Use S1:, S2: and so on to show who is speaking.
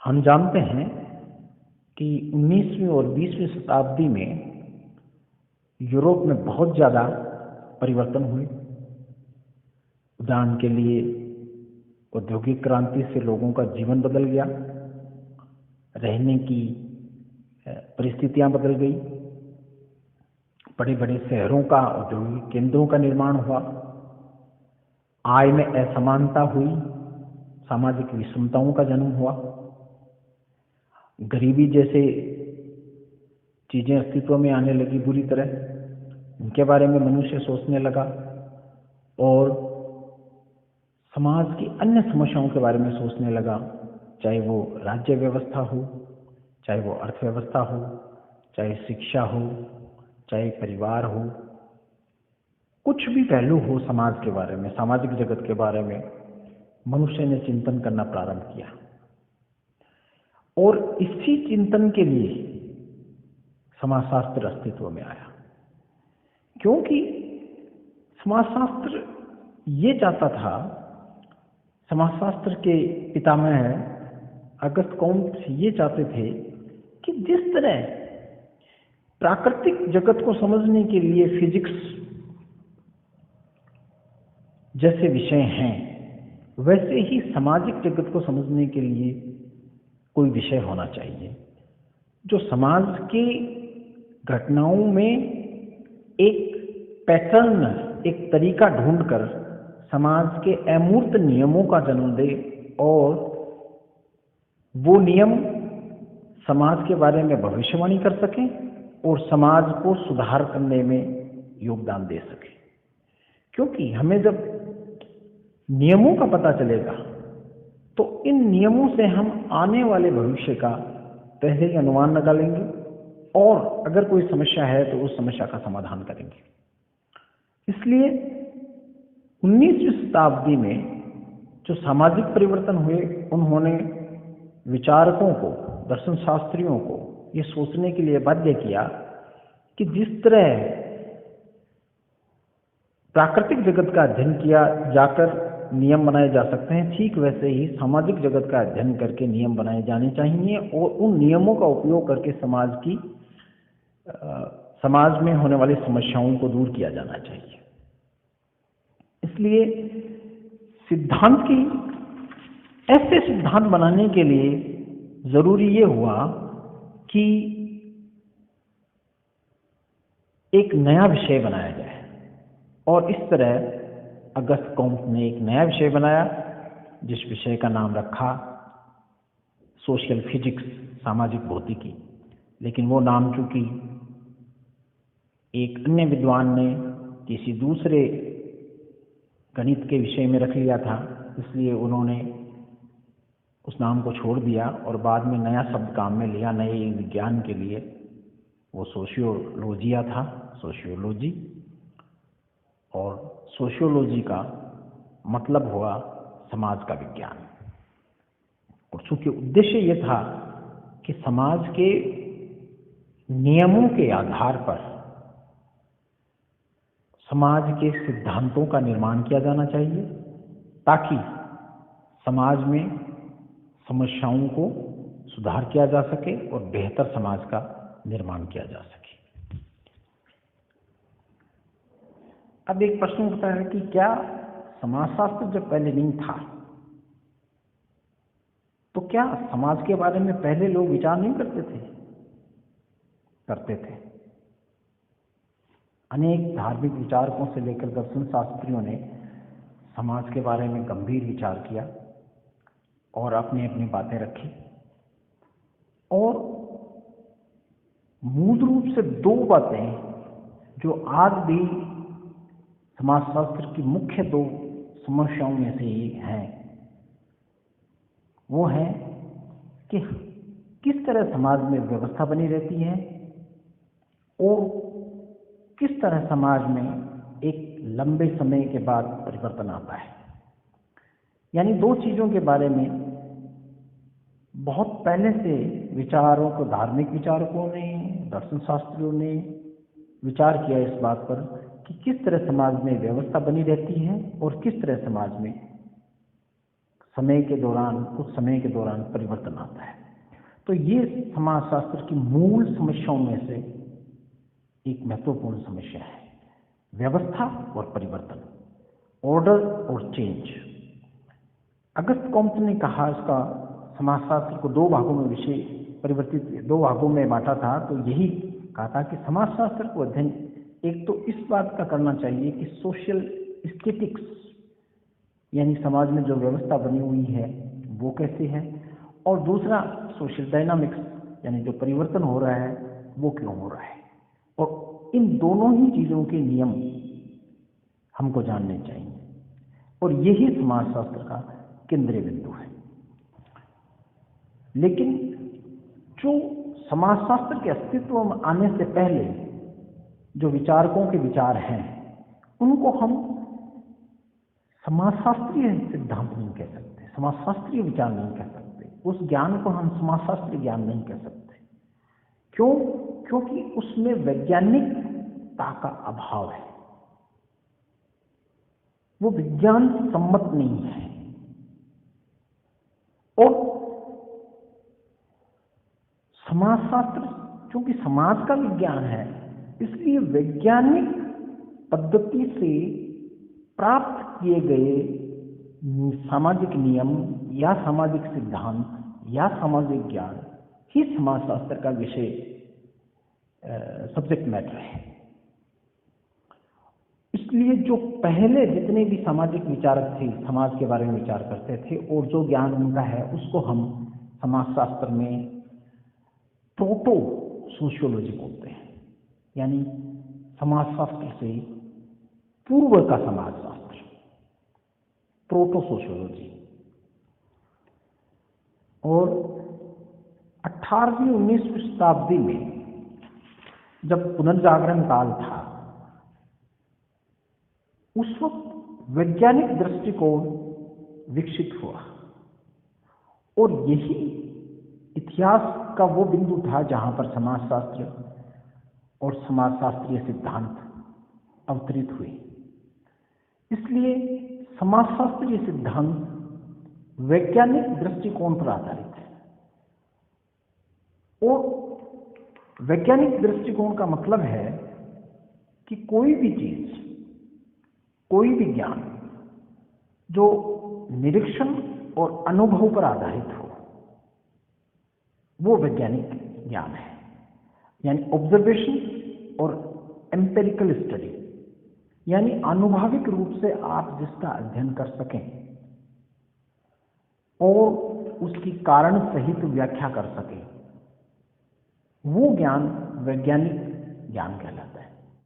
S1: हम जानते हैं कि 19वीं और 20वीं शताब्दी में यूरोप में बहुत ज़्यादा परिवर्तन हुए। उदाहरण के लिए औद्योगिक क्रांति से लोगों का जीवन बदल गया, रहने की परिस्थितियां बदल गई, बड़े बड़े शहरों का औद्योगिक केंद्रों का निर्माण हुआ, आय में असमानता हुई, सामाजिक विषमताओं का जन्म हुआ, गरीबी जैसे चीजें अस्तित्व में आने लगी बुरी तरह, इनके बारे में मनुष्य सोचने लगा और समाज की अन्य समस्याओं के बारे में सोचने लगा, चाहे वो राज्य व्यवस्था हो, चाहे वो अर्थव्यवस्था हो, चाहे शिक्षा हो, चाहे परिवार हो, कुछ भी पहलू हो समाज के बारे में, सामाजिक जगत के बारे में मनुष्य ने चिंतन करना प्रारंभ किया। और इसी चिंतन के लिए समाजशास्त्र अस्तित्व में आया, क्योंकि समाजशास्त्र ये चाहता था, समाजशास्त्र के पितामह अगस्त कॉम्ट ये चाहते थे कि जिस तरह प्राकृतिक जगत को समझने के लिए फिजिक्स जैसे विषय हैं, वैसे ही सामाजिक जगत को समझने के लिए कोई विषय होना चाहिए जो समाज के घटनाओं में एक पैटर्न, एक तरीका ढूंढकर समाज के अमूर्त नियमों का जन्म दे और वो नियम समाज के बारे में भविष्यवाणी कर सकें और समाज को सुधार करने में योगदान दे सके। क्योंकि हमें जब नियमों का पता चलेगा तो इन नियमों से हम आने वाले भविष्य का पहले ही अनुमान लगा लेंगे और अगर कोई समस्या है तो उस समस्या का समाधान करेंगे। इसलिए 19वीं शताब्दी में जो सामाजिक परिवर्तन हुए, उन्होंने विचारकों को, दर्शन शास्त्रियों को ये सोचने के लिए बाध्य किया कि जिस तरह प्राकृतिक जगत का अध्ययन किया जाकर नियम बनाए जा सकते हैं, ठीक वैसे ही सामाजिक जगत का अध्ययन करके नियम बनाए जाने चाहिए और उन नियमों का उपयोग करके समाज में होने वाली समस्याओं को दूर किया जाना चाहिए। इसलिए सिद्धांत की ऐसे सिद्धांत बनाने के लिए जरूरी ये हुआ कि एक नया विषय बनाया जाए और इस तरह अगस्त कॉम्ट ने एक नया विषय बनाया जिस विषय का नाम रखा सोशल फिजिक्स, सामाजिक भौतिकी। लेकिन वो नाम चूंकि एक अन्य विद्वान ने किसी दूसरे गणित के विषय में रख लिया था, इसलिए उन्होंने उस नाम को छोड़ दिया और बाद में नया शब्द काम में लिया नए विज्ञान के लिए। वो सोशियोलॉजिया था, सोशियोलॉजी। और सोशियोलॉजी का मतलब हुआ समाज का विज्ञान। और चूंकि उद्देश्य ये था कि समाज के नियमों के आधार पर समाज के सिद्धांतों का निर्माण किया जाना चाहिए ताकि समाज में समस्याओं को सुधार किया जा सके और बेहतर समाज का निर्माण किया जा सके। अब एक प्रश्न उठता है कि क्या समाजशास्त्र जब पहले नहीं था तो क्या समाज के बारे में पहले लोग विचार नहीं करते थे? करते थे। अनेक धार्मिक विचारकों से लेकर दर्शन शास्त्रियों ने समाज के बारे में गंभीर विचार किया और अपनी अपनी बातें रखी। और मूल रूप से दो बातें जो आज भी समाजशास्त्र की मुख्य दो समस्याओं में से एक हैं, वो है कि किस तरह समाज में व्यवस्था बनी रहती है और किस तरह समाज में एक लंबे समय के बाद परिवर्तन आता है। यानी दो चीजों के बारे में बहुत पहले से विचारों को, धार्मिक विचारकों ने, दर्शन शास्त्रियों ने विचार किया इस बात पर कि किस तरह समाज में व्यवस्था बनी रहती है और किस तरह समाज में समय के दौरान, कुछ समय के दौरान परिवर्तन आता है। तो ये समाजशास्त्र की मूल समस्याओं में से एक महत्वपूर्ण समस्या है, व्यवस्था और परिवर्तन, ऑर्डर और चेंज। अगस्त कॉम्टे ने कहा, इसका समाजशास्त्र को दो भागों में बांटा था। तो यही कहा था कि समाजशास्त्र को अध्ययन एक तो इस बात का करना चाहिए कि सोशल स्टेटिक्स, यानी समाज में जो व्यवस्था बनी हुई है वो कैसे है, और दूसरा सोशल डायनामिक्स, यानी जो परिवर्तन हो रहा है वो क्यों हो रहा है। और इन दोनों ही चीज़ों के नियम हमको जानने चाहिए, और यही समाजशास्त्र का केंद्रीय बिंदु है। लेकिन जो समाजशास्त्र के अस्तित्व में आने से पहले जो विचारकों के विचार हैं, उनको हम समाजशास्त्रीय सिद्धांत नहीं कह सकते, समाजशास्त्रीय विचार नहीं कह सकते, उस ज्ञान को हम समाजशास्त्रीय ज्ञान नहीं कह सकते। क्यों? क्योंकि उसमें वैज्ञानिकता का अभाव है, वो विज्ञान सम्मत नहीं है। और समाजशास्त्र क्योंकि समाज का विज्ञान है, इसलिए वैज्ञानिक पद्धति से प्राप्त किए गए सामाजिक नियम या सामाजिक सिद्धांत या सामाजिक ज्ञान ही समाजशास्त्र का विषय, सब्जेक्ट मैटर है। इसलिए जो पहले जितने भी सामाजिक विचारक थे, समाज के बारे में विचार करते थे, और जो ज्ञान उनका है उसको हम समाजशास्त्र में प्रोटो सोशियोलॉजी बोलते हैं, यानी समाजशास्त्र से पूर्व का समाजशास्त्र, प्रोटो सोशियोलॉजी। और 18वीं 19वीं शताब्दी में जब पुनर्जागरण काल था, उस वक्त वैज्ञानिक दृष्टिकोण विकसित हुआ, और यही इतिहास का वो बिंदु था जहां पर समाजशास्त्र और समाजशास्त्रीय सिद्धांत अवतरित हुए। इसलिए समाजशास्त्रीय सिद्धांत वैज्ञानिक दृष्टिकोण पर आधारित है, और वैज्ञानिक दृष्टिकोण का मतलब है कि कोई भी चीज, कोई भी ज्ञान जो निरीक्षण और अनुभव पर आधारित हो, वो वैज्ञानिक ज्ञान है, यानी ऑब्जर्वेशन और एम्पेरिकल स्टडी, यानी आनुभाविक रूप से आप जिसका अध्ययन कर सकें और उसकी कारण सहित व्याख्या कर सकें, वो ज्ञान वैज्ञानिक ज्ञान कहलाता है।